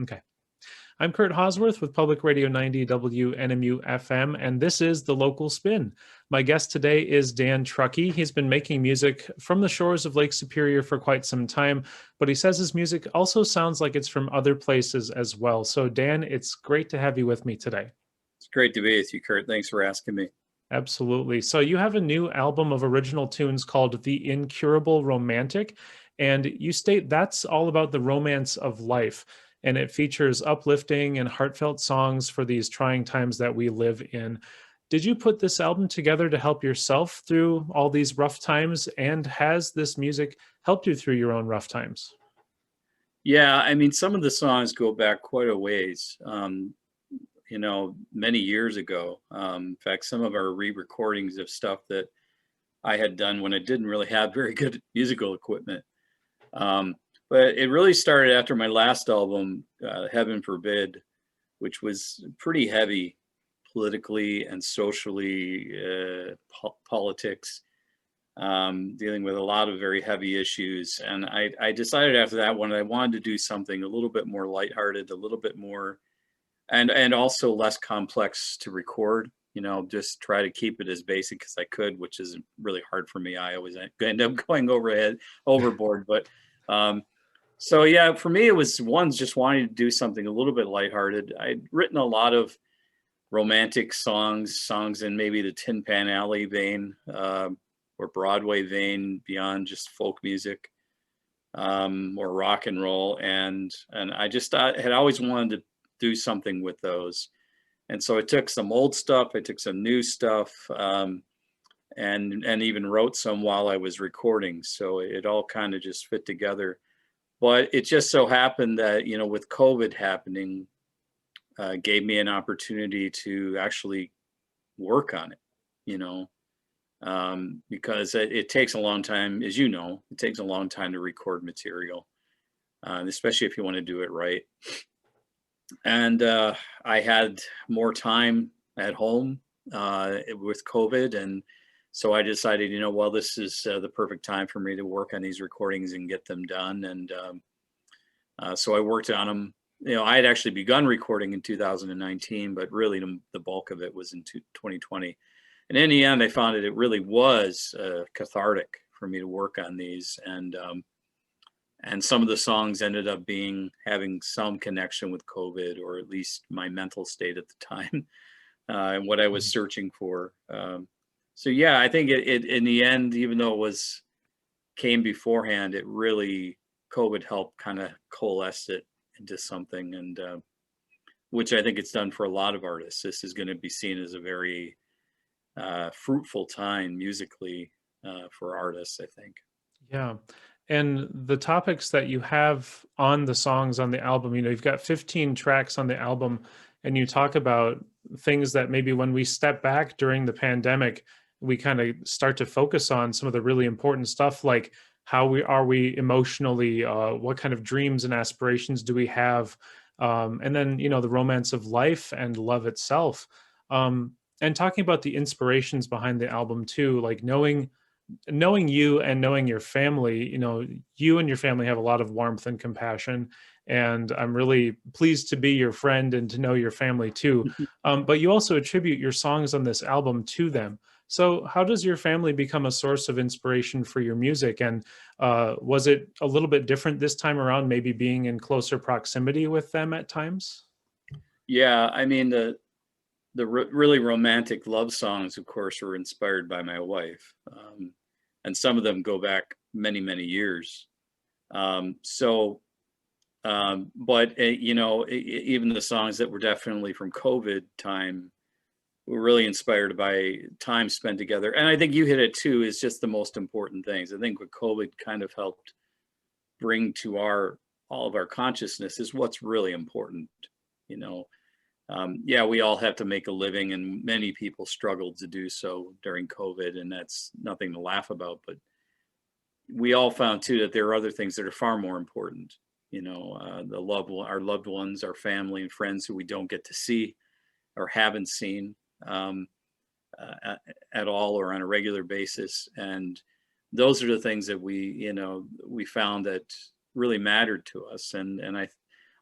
Okay. I'm Kurt Hauswirth with Public Radio 90 WNMU-FM, and this is The Local Spin. My guest today is Dan Truckey. He's been making music from the shores of Lake Superior for quite some time, but he says his music also sounds like it's from other places as well. So Dan, it's great to have you with me today. It's great to be with you, Kurt. Thanks for asking me. Absolutely. So you have a new album of original tunes called The Incurable Romantic, and you state that's all about the romance of life. And it features uplifting and heartfelt songs for these trying times that we live in. Did you put this album together to help yourself through all these rough times? And has this music helped you through your own rough times? Yeah, I mean, some of the songs go back quite a ways, many years ago. In fact, some of our re-recordings of stuff that I had done when I didn't really have very good musical equipment. But it really started after my last album, Heaven Forbid, which was pretty heavy politically and socially, politics, dealing with a lot of very heavy issues. And I decided after that one, I wanted to do something a little bit more lighthearted, a little bit more, and also less complex to record. Just try to keep it as basic as I could, which is really hard for me. I always end up going overboard. But so yeah, for me, it was just wanting to do something a little bit lighthearted. I'd written a lot of romantic songs in maybe the Tin Pan Alley vein, or Broadway vein, beyond just folk music, or rock and roll. And I just had always wanted to do something with those. And so I took some old stuff, I took some new stuff, and even wrote some while I was recording. So it all kind of just fit together. But it just so happened that, with COVID happening, gave me an opportunity to actually work on it, because it takes a long time, as you know, it takes a long time to record material, especially if you want to do it right. And I had more time at home with COVID. And so I decided, well, this is the perfect time for me to work on these recordings and get them done. And so I worked on them. I had actually begun recording in 2019, but really the bulk of it was in 2020. And in the end, I found it really was cathartic for me to work on these. And some of the songs ended up having some connection with COVID, or at least my mental state at the time, and what I was searching for. So yeah, I think it in the end, even though came beforehand, it really, COVID helped kind of coalesce it into something, and which I think it's done for a lot of artists. This is going to be seen as a very fruitful time musically for artists, I think. Yeah. And the topics that you have on the songs on the album, you've got 15 tracks on the album, and you talk about things that maybe when we step back during the pandemic, we kind of start to focus on some of the really important stuff, like how are we emotionally, what kind of dreams and aspirations do we have? And then, the romance of life and love itself. And talking about the inspirations behind the album too, like knowing you and knowing your family, you and your family have a lot of warmth and compassion, and I'm really pleased to be your friend and to know your family too. But you also attribute your songs on this album to them. So how does your family become a source of inspiration for your music? And was it a little bit different this time around, maybe being in closer proximity with them at times? Yeah, I mean, the really romantic love songs, of course, were inspired by my wife. And some of them go back many, many years. But even the songs that were definitely from COVID time were really inspired by time spent together. And I think you hit it too, is just the most important things. I think what COVID kind of helped bring to all of our consciousness is what's really important. Yeah, we all have to make a living, and many people struggled to do so during COVID, and that's nothing to laugh about. But we all found too that there are other things that are far more important. Our loved ones, our family and friends who we don't get to see or haven't seen at all or on a regular basis. And those are the things that we found that really mattered to us. And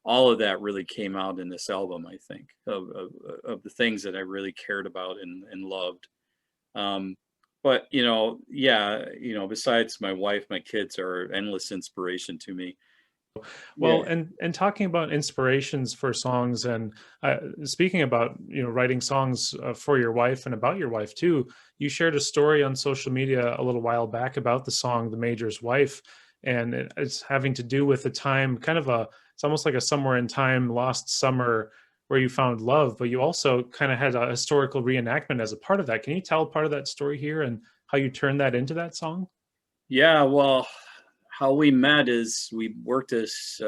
all of that really came out in this album, I think, of the things that I really cared about and loved. But, besides my wife, my kids are endless inspiration to me. Well, Yeah. and talking about inspirations for songs, and speaking about writing songs for your wife and about your wife too, you shared a story on social media a little while back about the song "The Major's Wife," and it's having to do with a time, kind of it's almost like a somewhere in time lost summer where you found love, but you also kind of had a historical reenactment as a part of that. Can you tell part of that story here and how you turned that into that song? Yeah, well, how we met is we worked as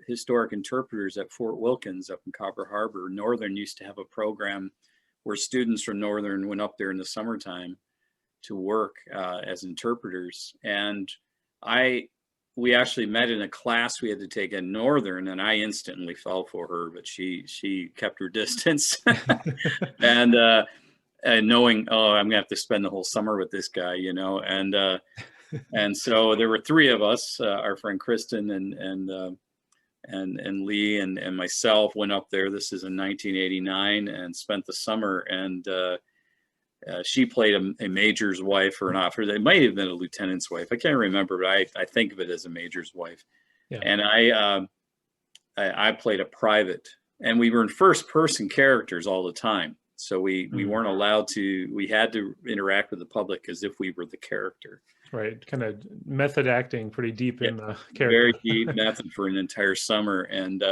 historic interpreters at Fort Wilkins up in Copper Harbor. Northern used to have a program where students from Northern went up there in the summertime to work as interpreters. And we actually met in a class we had to take at Northern, and I instantly fell for her, but she kept her distance. and knowing, oh, I'm gonna have to spend the whole summer with this guy, and so there were three of us, our friend Kristen and Lee and myself went up there. This is in 1989, and spent the summer. And she played a major's wife or an officer. It might have been a lieutenant's wife. I can't remember, but I think of it as a major's wife. Yeah. And I played a private, and we were in first person characters all the time. So we weren't allowed to. We had to interact with the public as if we were the character. Right, kind of method acting, pretty deep in the character. Very deep method for an entire summer, and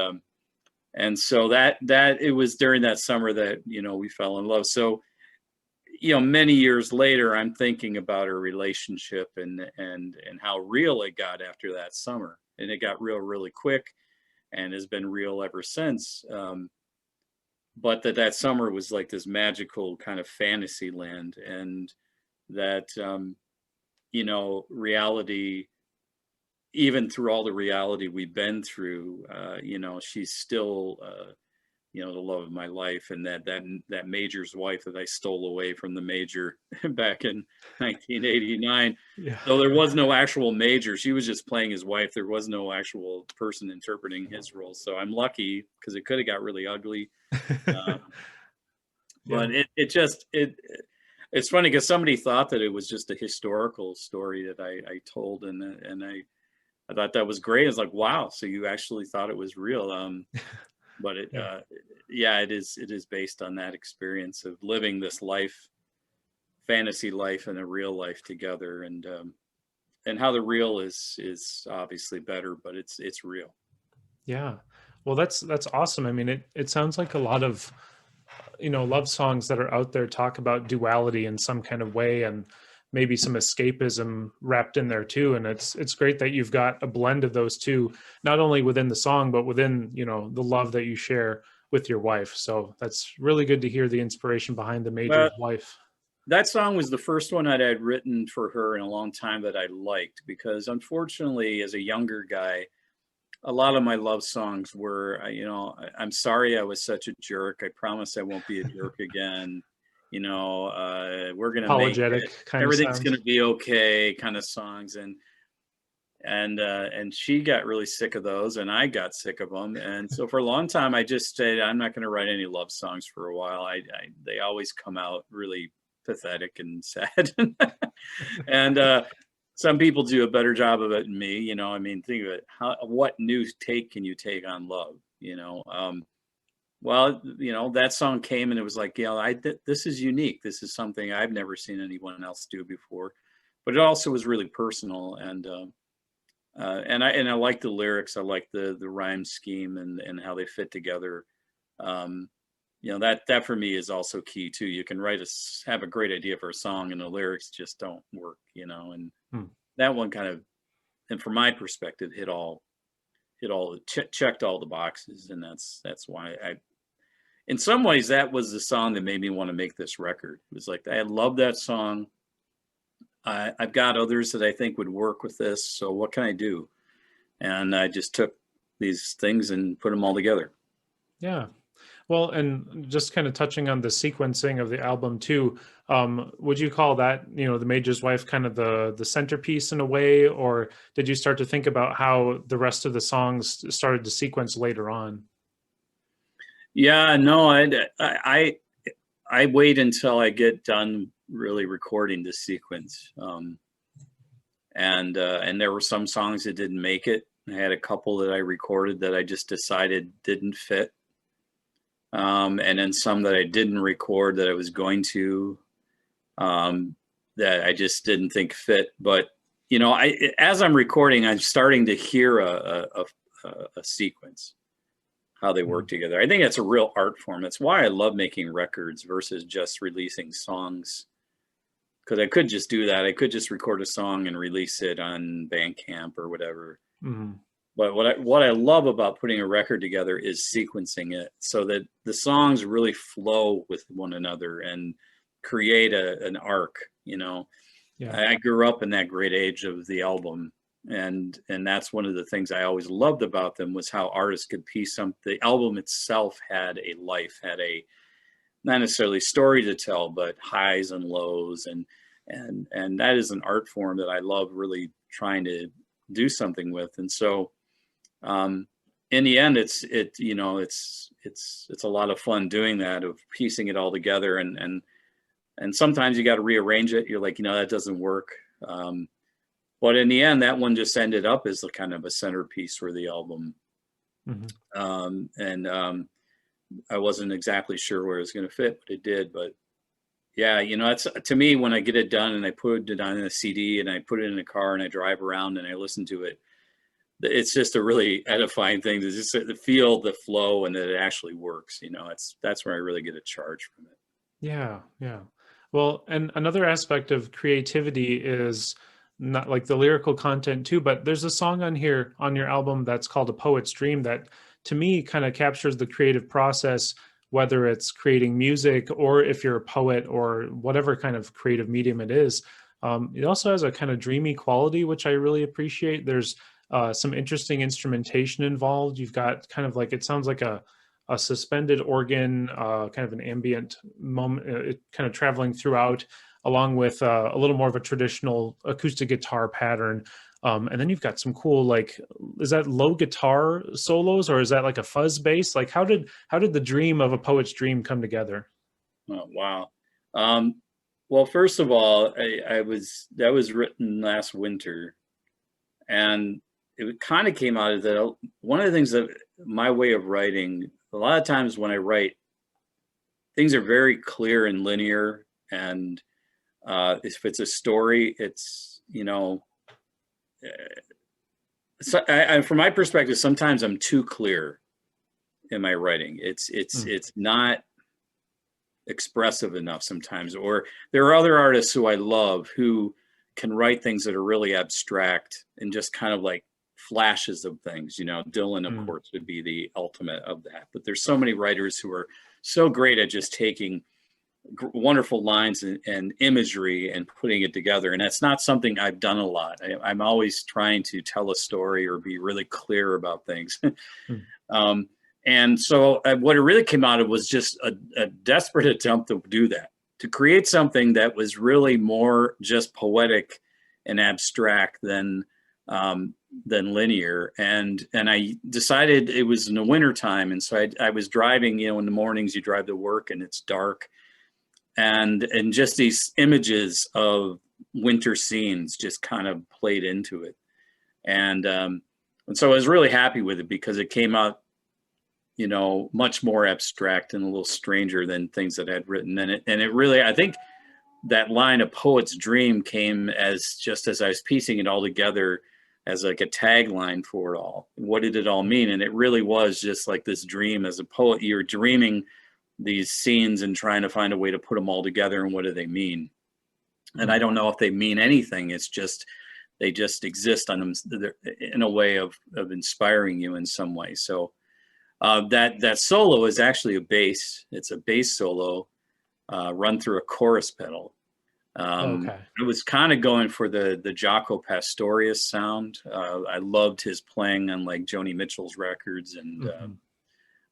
so that it was during that summer that we fell in love. So many years later, I'm thinking about our relationship and how real it got after that summer, and it got real really quick, and has been real ever since. But that summer was like this magical kind of fantasy land, and that reality, even through all the reality we've been through, she's still, the love of my life, and that major's wife that I stole away from the major back in 1989. Yeah. So there was no actual major. She was just playing his wife. There was no actual person interpreting his role. So I'm lucky, because it could have got really ugly. But it's funny because somebody thought that it was just a historical story that I told, and I thought that was great. It's like, wow, so you actually thought it was real. But it is based on that experience of living this life, fantasy life, and a real life together, and how the real is obviously better, but it's real. Yeah, well, that's awesome. I mean, it sounds like a lot of love songs that are out there talk about duality in some kind of way, and maybe some escapism wrapped in there too. And it's great that you've got a blend of those two, not only within the song, but within the love that you share with your wife. So that's really good to hear the inspiration behind The Major's Wife. That song was the first one that I'd written for her in a long time that I liked, because unfortunately, as a younger guy, a lot of my love songs were, I'm sorry I was such a jerk. I promise I won't be a jerk again. We're gonna apologetic make it. Kind Everything's of gonna be okay kind of songs, and she got really sick of those, and I got sick of them, and so for a long time I just said I'm not going to write any love songs for a while. They always come out really pathetic and sad, and some people do a better job of it than me. Think of it. What new take can you take on love? Well, that song came, and it was like, this is unique. This is something I've never seen anyone else do before. But it also was really personal, and I like the lyrics. I like the rhyme scheme and how they fit together. That for me is also key too. You can have a great idea for a song, and the lyrics just don't work. And that one kind of, and from my perspective, checked all the boxes, and that's why in some ways, that was the song that made me want to make this record. It was like, I love that song. I've got others that I think would work with this. So what can I do? And I just took these things and put them all together. Yeah. Well, and just kind of touching on the sequencing of the album too, would you call that, you know, The Major's Wife kind of the centerpiece in a way, or did you start to think about how the rest of the songs started to sequence later on? Yeah, no, I wait until I get done really recording the sequence. And there were some songs that didn't make it. I had a couple that I recorded that I just decided didn't fit. And then some that I didn't record that I was going to, that I just didn't think fit. But, you know, as I'm recording, I'm starting to hear a sequence, how they work together. I think that's a real art form. That's why I love making records versus just releasing songs. Because I could just do that. I could just record a song and release it on Bandcamp or whatever. Mm-hmm. But what I love about putting a record together is sequencing it so that the songs really flow with one another and create an arc. You know, Yeah. I grew up in that great age of the album, and that's one of the things I always loved about them was how artists could piece something. The album itself had a life, had a not necessarily story to tell, but highs and lows, and that is an art form that I love really trying to do something with. And so in the end, it's a lot of fun doing that, of piecing it all together, and sometimes you got to rearrange it. You're like, you know, that doesn't work. But in the end, that one just ended up as a kind of a centerpiece for the album. Mm-hmm. I wasn't exactly sure where it was going to fit, but it did. But yeah, you know, it's, to me, when I get it done and I put it on a CD and I put it in a car and I drive around and I listen to it, it's just a really edifying thing to just feel the flow and that it actually works. You know, that's where I really get a charge from it. Yeah, yeah. Well, and another aspect of creativity is not like the lyrical content too, but there's a song on here on your album that's called A Poet's Dream that to me kind of captures the creative process, whether it's creating music or if you're a poet or whatever kind of creative medium it is. It also has a kind of dreamy quality, which I really appreciate. There's some interesting instrumentation involved. You've got kind of like, it sounds like a suspended organ, kind of an ambient moment, kind of traveling throughout, along with a little more of a traditional acoustic guitar pattern. And then you've got some cool, like, is that low guitar solos or is that like a fuzz bass? Like, how did the dream of A Poet's Dream come together? Oh, wow. Well, first of all, that was written last winter, and it kind of came out of that. One of the things that my way of writing, a lot of times when I write, things are very clear and linear. And if it's a story, it's, you know, so from my perspective, sometimes I'm too clear in my writing. It's not expressive enough sometimes. Or there are other artists who I love who can write things that are really abstract and just kind of like flashes of things. You know, Dylan, of course, would be the ultimate of that. But there's so many writers who are so great at just taking wonderful lines and imagery and putting it together. And that's not something I've done a lot. I'm always trying to tell a story or be really clear about things. And so what it really came out of was just a desperate attempt to do that, to create something that was really more just poetic and abstract than linear. And I decided it was in the winter time. And so I was driving, you know, in the mornings you drive to work and it's dark, and just these images of winter scenes just kind of played into it. And so I was really happy with it because it came out, you know, much more abstract and a little stranger than things that I'd written. And it really, I think that line, A Poet's Dream, came as just as I was piecing it all together as like a tagline for it all. What did it all mean? And it really was just like this dream. As a poet, you're dreaming these scenes and trying to find a way to put them all together, and what do they mean? And I don't know if they mean anything. It's just, they just exist on them in a way of inspiring you in some way. So that solo is actually a bass. It's a bass solo run through a chorus pedal. Okay. I was kind of going for the Jaco Pastorius sound. I loved his playing on like Joni Mitchell's records, and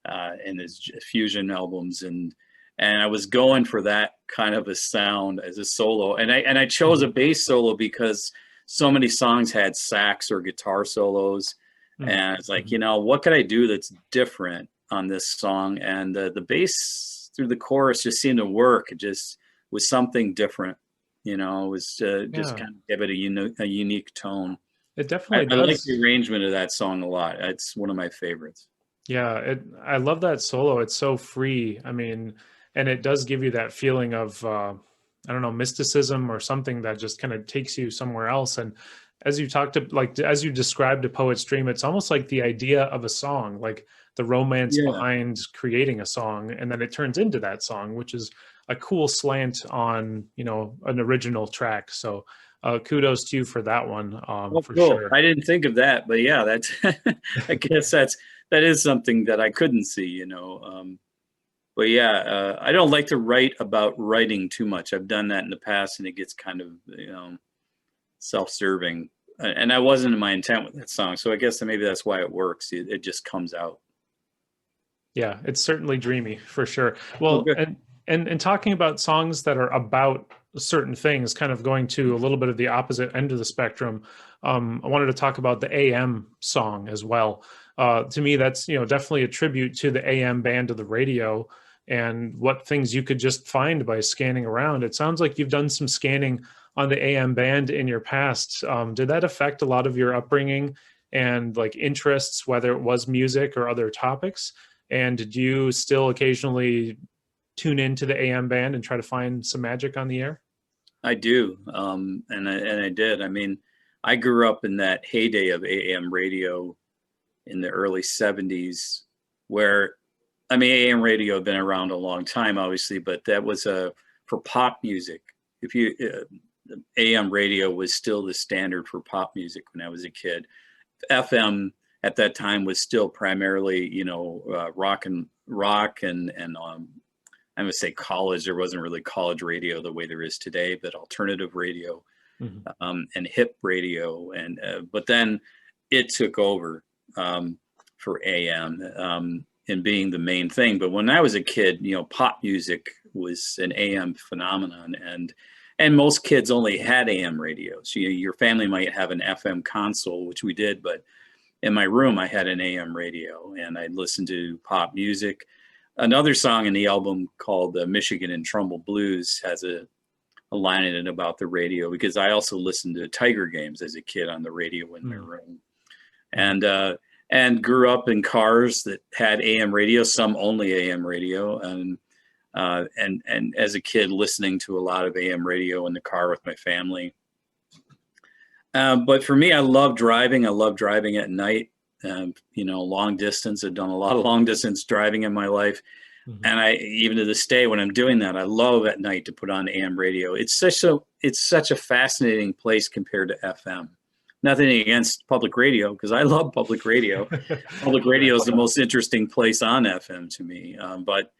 and his fusion albums, and I was going for that kind of a sound as a solo, and I chose a bass solo because so many songs had sax or guitar solos, and it's like, you know, what could I do that's different on this song? And the bass through the chorus just seemed to work. It just was something different, you know. It was just kind of give it a unique tone. It definitely I does. like the arrangement of that song a lot. It's one of my favorites. Yeah, I love that solo. It's so free. I mean, and it does give you that feeling of I don't know, mysticism or something that just kind of takes you somewhere else. And as you talked to, like, as you described a poet's dream, it's almost like the idea of a song, like the romance behind creating a song, and then it turns into that song, which is a cool slant on, you know, an original track. So kudos to you for that one. For cool. sure. I didn't think of that, but yeah, that's I guess that is something that I couldn't see, you know. But yeah, I don't like to write about writing too much. I've done that in the past, and it gets kind of, you know, self-serving. And that wasn't my intent with that song. So I guess maybe that's why it works. It just comes out. Yeah, it's certainly dreamy for sure. Well, and talking about songs that are about certain things, kind of going to a little bit of the opposite end of the spectrum, I wanted to talk about the AM song as well. To me, that's, you know, definitely a tribute to the AM band of the radio and what things you could just find by scanning around. It sounds like you've done some scanning on the AM band in your past. Did that affect a lot of your upbringing and like interests, whether it was music or other topics? And did you still occasionally tune into the AM band and try to find some magic on the air? I do, and I did. I mean, I grew up in that heyday of AM radio in the early 70s, where, I mean, AM radio had been around a long time, obviously, but that was for pop music. If you AM radio was still the standard for pop music when I was a kid. FM at that time was still primarily, you know, rock and I'm gonna say college. There wasn't really college radio the way there is today, but alternative radio and hip radio, and but then it took over for AM in being the main thing. But when I was a kid, you know, pop music was an AM phenomenon, and most kids only had AM radios. Your family might have an FM console, which we did, but in my room I had an AM radio, and I'd listen to pop music. Another song in the album called Michigan and Trumbull Blues has a line in it about the radio, because I also listened to Tiger games as a kid on the radio in my room, and grew up in cars that had AM radio, some only AM radio, and as a kid listening to a lot of AM radio in the car with my family. But for me, I love driving. I love driving at night. You know, long distance. I've done a lot of long distance driving in my life. And I, even to this day, when I'm doing that, I love at night to put on AM radio. It's such a fascinating place compared to FM. Nothing against public radio, because I love public radio. Public radio is the most interesting place on FM to me. But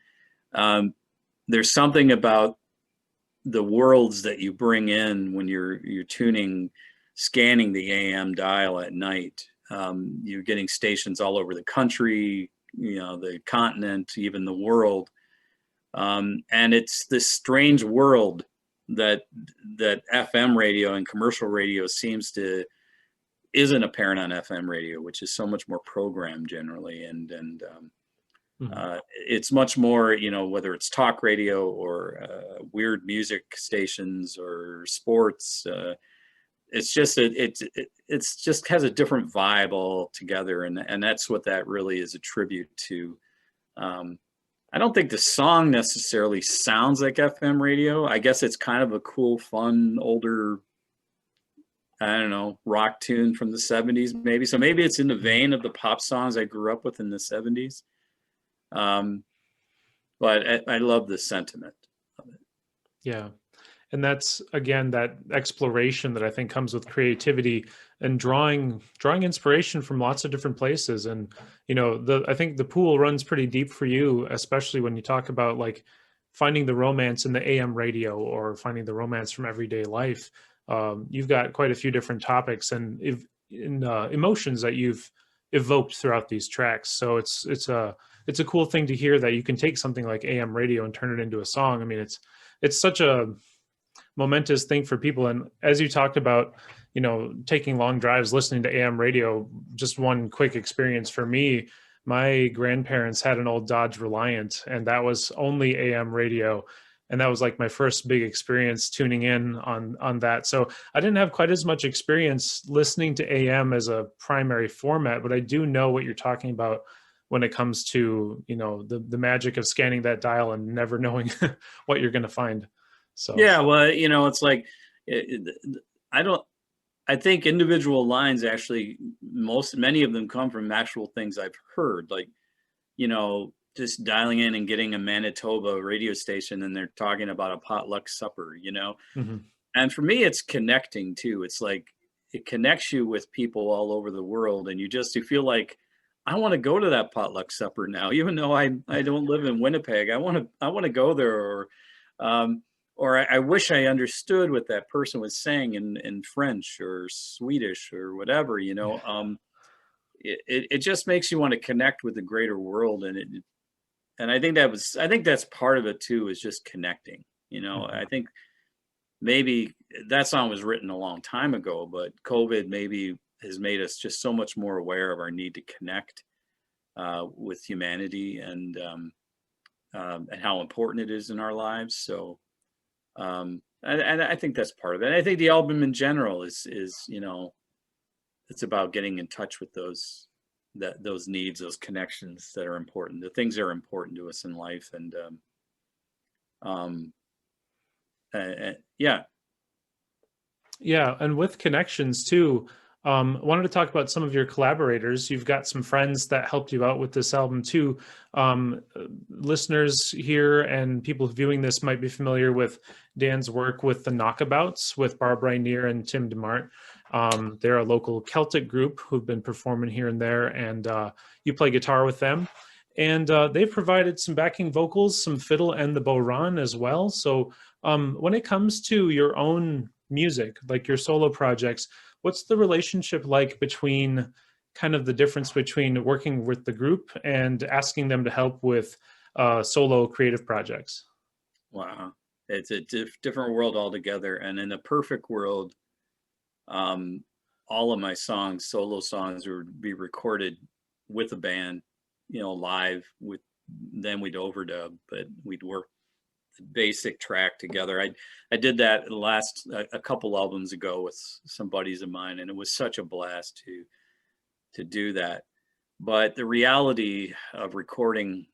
there's something about the worlds that you bring in when you're scanning the AM dial at night. You're getting stations all over the country, you know, the continent, even the world. And it's this strange world that FM radio and commercial radio isn't apparent on FM radio, which is so much more programmed generally. And it's much more, you know, whether it's talk radio or weird music stations or sports, it's just it's just has a different vibe altogether, and that's what that really is a tribute to. I don't think the song necessarily sounds like FM radio. I guess it's kind of a cool, fun, older, I don't know, rock tune from the 70s maybe. So maybe it's in the vein of the pop songs I grew up with in the 70s. But I love the sentiment of it. Yeah. And that's, again, that exploration that I think comes with creativity and drawing inspiration from lots of different places. And, you know, I think the pool runs pretty deep for you, especially when you talk about like finding the romance in the AM radio or finding the romance from everyday life. You've got quite a few different topics and emotions that you've evoked throughout these tracks. So it's it's a cool thing to hear that you can take something like AM radio and turn it into a song. I mean, it's such a momentous thing for people. And as you talked about, you know, taking long drives, listening to AM radio, just one quick experience for me, my grandparents had an old Dodge Reliant, and that was only AM radio. And that was like my first big experience tuning in on that. So I didn't have quite as much experience listening to AM as a primary format, but I do know what you're talking about when it comes to, you know, the magic of scanning that dial and never knowing what you're going to find. So Yeah, well, you know, it's like I don't. I think individual lines actually, many of them come from actual things I've heard, like, you know, just dialing in and getting a Manitoba radio station and they're talking about a potluck supper, you know. mhm. And for me, it's connecting too. It's like it connects you with people all over the world, and you feel like I want to go to that potluck supper now, even though I don't live in Winnipeg. I want to go there, um, or I wish I understood what that person was saying in French or Swedish or whatever. You know, it just makes you want to connect with the greater world, and I think that's part of it too, is just connecting. You know, Mhm. I think maybe that song was written a long time ago, but COVID maybe has made us just so much more aware of our need to connect with humanity, and how important it is in our lives. So, and I think that's part of it. And I think the album in general is, you know, it's about getting in touch with those needs, those connections that are important, the things that are important to us in life, and um, yeah. Yeah, and with connections too, wanted to talk about some of your collaborators. You've got some friends that helped you out with this album too. Listeners here and people viewing this might be familiar with Dan's work with the Knockabouts with Barb Rainier and Tim DeMart. They're a local Celtic group who've been performing here and there, and you play guitar with them. And they've provided some backing vocals, some fiddle, and the bodhrán as well. So when it comes to your own music, like your solo projects, what's the relationship like between kind of the difference between working with the group and asking them to help with solo creative projects? Wow. It's a different world altogether. And in a perfect world, um, all of my songs, solo songs, would be recorded with a band, you know, live with, then we'd overdub, but we'd work the basic track together. I did that a couple albums ago with some buddies of mine, and it was such a blast to do that. But the reality of recording,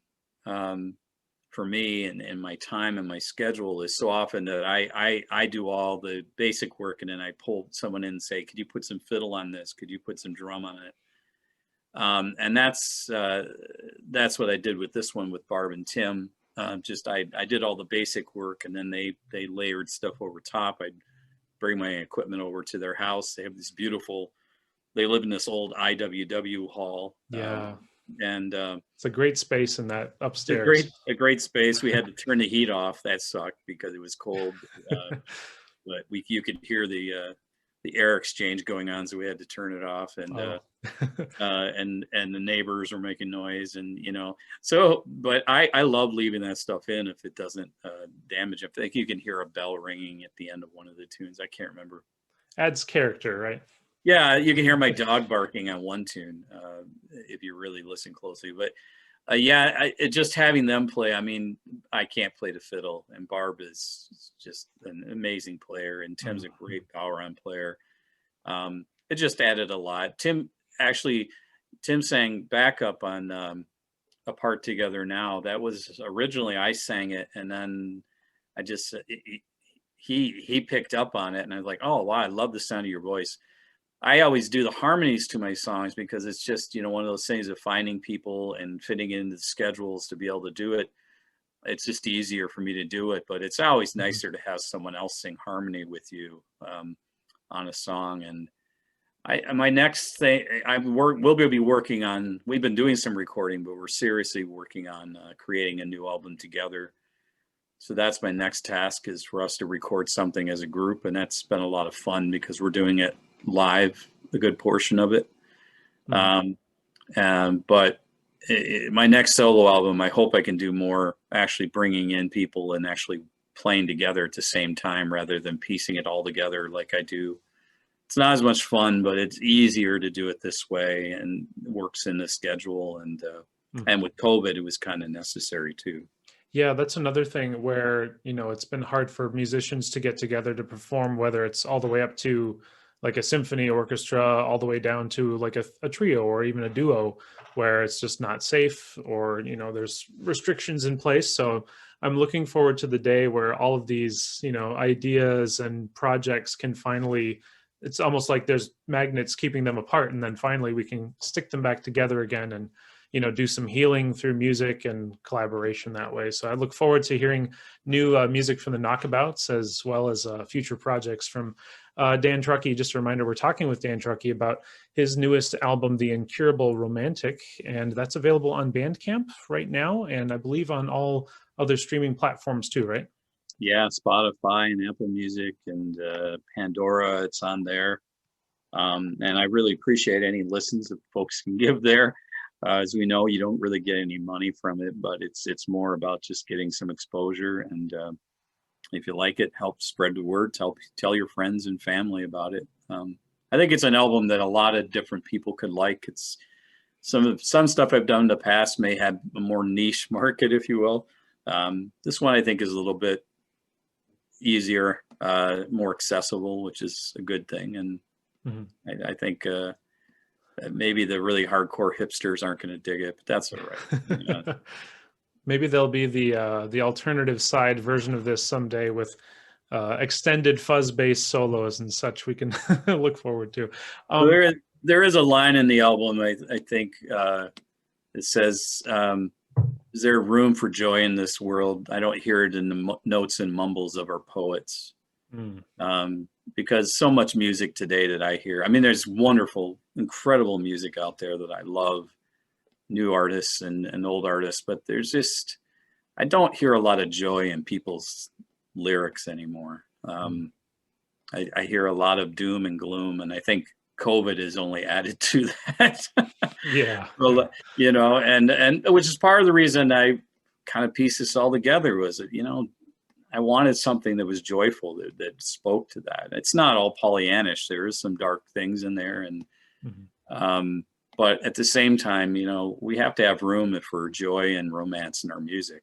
for me and my time and my schedule, is so often that I do all the basic work, and then I pull someone in and say, could you put some fiddle on this? Could you put some drum on it? And that's what I did with this one with Barb and Tim. Just I did all the basic work, and then they layered stuff over top. I'd bring my equipment over to their house. They have this beautiful, they live in this old IWW hall. Yeah, And it's a great space in that it's a upstairs. great space. We had to turn the heat off. That sucked because it was cold. But you could hear the air exchange going on, so we had to turn it off. And Oh. and the neighbors were making noise, and you know. So, but I love leaving that stuff in if it doesn't damage it. I think you can hear a bell ringing at the end of one of the tunes. I can't remember. Adds character, right? Yeah, you can hear my dog barking on one tune if you really listen closely. But yeah, just having them play. I mean, I can't play the fiddle, and Barb is just an amazing player, and Tim's a great power on player. It just added a lot. Tim sang backup on Apart Together Now. That was originally I sang it, and then I just he picked up on it, and I was like, oh wow, I love the sound of your voice. I always do the harmonies to my songs because it's just, you know, one of those things of finding people and fitting it into the schedules to be able to do it. It's just easier for me to do it, but it's always nicer to have someone else sing harmony with you on a song. And my next thing we'll be working on, we've been doing some recording, but we're seriously working on creating a new album together. So that's my next task, is for us to record something as a group. And that's been a lot of fun because we're doing it live, a good portion of it. But my next solo album, I hope I can do more actually bringing in people and actually playing together at the same time rather than piecing it all together like I do. It's not as much fun, but it's easier to do it this way and works in the schedule. And with COVID, it was kind of necessary too. Yeah, that's another thing where, it's been hard for musicians to get together to perform, whether it's all the way up to like a symphony orchestra, all the way down to like a trio or even a duo, where it's just not safe, or, there's restrictions in place. So I'm looking forward to the day where all of these, ideas and projects can finally, it's almost like there's magnets keeping them apart. And then finally we can stick them back together again and, do some healing through music and collaboration that way. So I look forward to hearing new music from the Knockabouts, as well as future projects from Dan Truckey. Just a reminder, we're talking with Dan Truckey about his newest album, The Incurable Romantic, and that's available on Bandcamp right now, and I believe on all other streaming platforms too, right? Yeah, Spotify and Apple Music and Pandora, it's on there. And I really appreciate any listens that folks can give there. As we know, you don't really get any money from it, but it's more about just getting some exposure. And if you like it, help spread the word, tell your friends and family about it. I think it's an album that a lot of different people could like. It's some stuff I've done in the past may have a more niche market, if you will. This one I think is a little bit easier, more accessible, which is a good thing. And I think maybe the really hardcore hipsters aren't going to dig it, but that's all right. Maybe there'll be the alternative side version of this someday with extended fuzz bass solos and such we can look forward to. There is a line in the album, I think, it says, is there room for joy in this world? I don't hear it in the notes and mumbles of our poets. Because so much music today that I hear, I mean, there's wonderful, incredible music out there that I love, new artists and old artists, but there's just, I don't hear a lot of joy in people's lyrics anymore. I hear a lot of doom and gloom, and I think COVID has only added to that. Yeah. Well, and which is part of the reason I kind of pieced this all together was that, I wanted something that was joyful, that spoke to that. It's not all Pollyannish. There is some dark things in there. And, but at the same time, we have to have room for joy and romance in our music.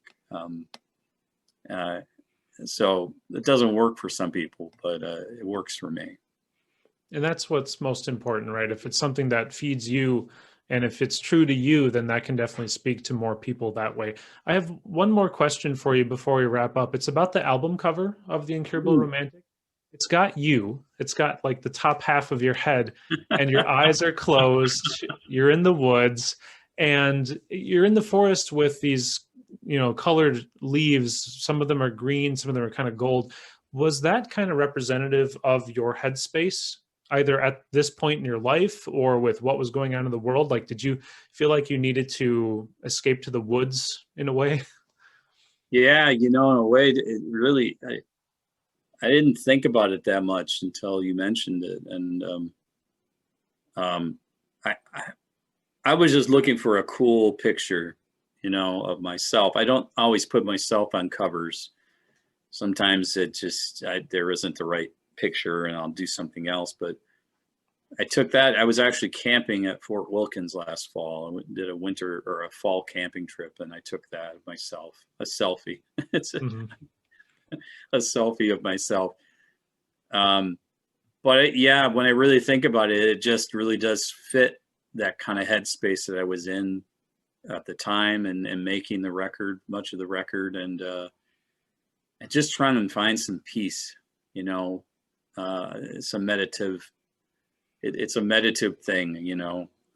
So it doesn't work for some people, but it works for me. And that's what's most important, right? If it's something that feeds you, and if it's true to you, then that can definitely speak to more people that way. I have one more question for you before we wrap up. It's about the album cover of The Incurable Romantic. It's got you. It's got like the top half of your head, and your eyes are closed. You're in the woods, and you're in the forest with these, colored leaves. Some of them are green, some of them are kind of gold. Was that kind of representative of your headspace, either at this point in your life or with what was going on in the world? Like, did you feel like you needed to escape to the woods in a way? Yeah, in a way, it really, I didn't think about it that much until you mentioned it. And I was just looking for a cool picture, of myself. I don't always put myself on covers. Sometimes it just, there isn't the right picture and I'll do something else. But I took that. I was actually camping at Fort Wilkins last fall. I did a winter or a fall camping trip, and I took that of myself, a selfie. It's a selfie of myself. But yeah, when I really think about it, it just really does fit that kind of headspace that I was in at the time, and making the record, much of the record, and just trying to find some peace, some meditative. It's a meditative thing,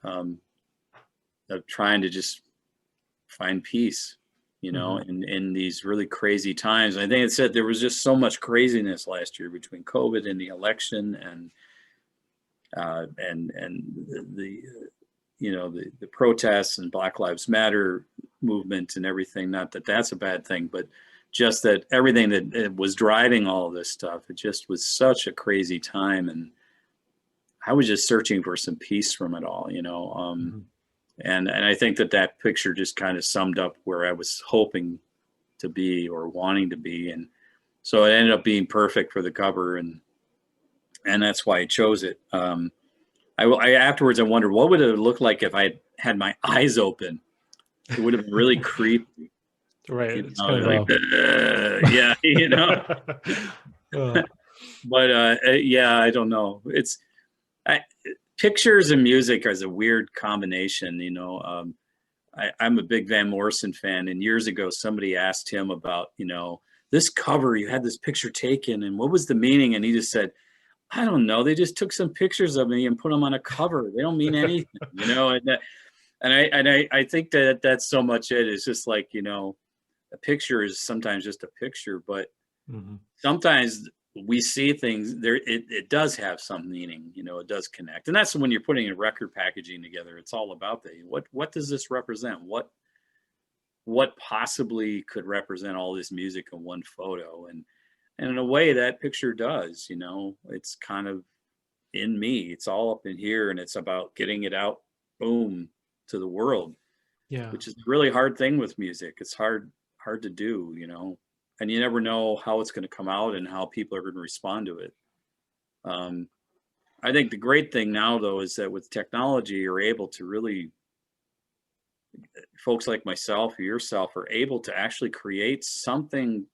of trying to just find peace, in these really crazy times. I think it said there was just so much craziness last year between COVID and the election and the protests and Black Lives Matter movement and everything. Not that that's a bad thing, but just that everything that was driving all of this stuff, it just was such a crazy time. And I was just searching for some peace from it all, And I think that picture just kind of summed up where I was hoping to be or wanting to be. And so it ended up being perfect for the cover, and that's why I chose it. I afterwards I wondered what would it look like if I had my eyes open. It would have been really creepy. Right. You It's know, kind like, of yeah, you know. uh, But yeah, I don't know. Pictures and music is a weird combination, you know. I'm a big Van Morrison fan, and years ago somebody asked him about, you know, this cover, you had this picture taken, and what was the meaning? And he just said, I don't know. They just took some pictures of me and put them on a cover. They don't mean anything, you know. I think that that's so much it. It's just like, you know, a picture is sometimes just a picture, but mhm. sometimes we see things there. It does have some meaning, you know. It does connect, and that's when you're putting a record packaging together. It's all about that. What does this represent? What possibly could represent all this music in one photo? And in a way, that picture does. You know, it's kind of in me. It's all up in here, and it's about getting it out, boom, to the world. Yeah. Which is a really hard thing with music. It's hard to do, you know. And you never know how it's going to come out and how people are going to respond to it. I think the great thing now, though, is that with technology, you're able to really, folks like myself or yourself are able to actually create something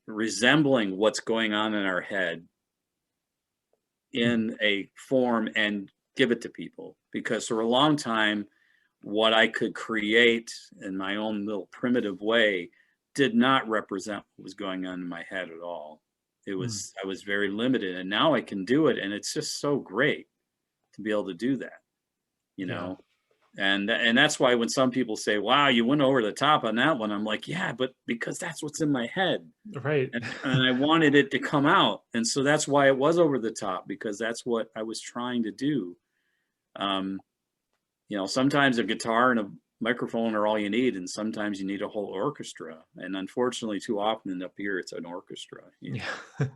resembling what's going on in our head in a form and give it to people. Because for a long time, what I could create in my own little primitive way did not represent what was going on in my head at all. I was very limited, and now I can do it, and it's just so great to be able to do that, you know. And that's why when some people say, wow, you went over the top on that one, I'm like, yeah, but because that's what's in my head, Right. and I wanted it to come out, and so that's why it was over the top, because that's what I was trying to do. You know, sometimes a guitar and a microphone are all you need, and sometimes you need a whole orchestra. And unfortunately, too often up here, it's an orchestra. You know? Yeah.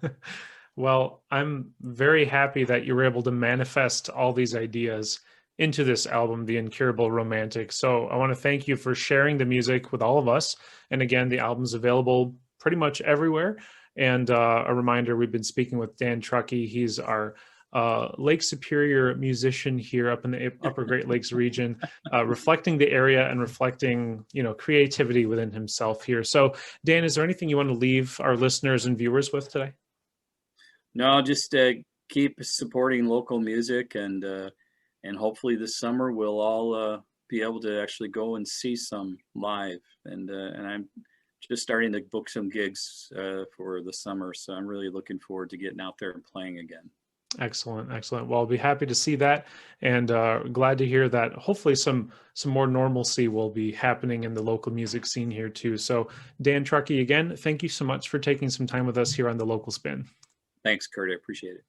Well, I'm very happy that you were able to manifest all these ideas into this album, The Incurable Romantic. So I want to thank you for sharing the music with all of us. And again, the album's available pretty much everywhere. And a reminder, we've been speaking with Dan Truckey. He's our Lake Superior musician here up in the Upper Great Lakes region, reflecting the area and reflecting, you know, creativity within himself here. So, Dan, is there anything you want to leave our listeners and viewers with today? No, just keep supporting local music, and hopefully this summer we'll all be able to actually go and see some live. And I'm just starting to book some gigs for the summer, so I'm really looking forward to getting out there and playing again. Excellent, excellent. Well, I'll be happy to see that, and glad to hear that hopefully some more normalcy will be happening in the local music scene here too. So, Dan Truckey, again, thank you so much for taking some time with us here on The Local Spin. Thanks, Kurt. I appreciate it.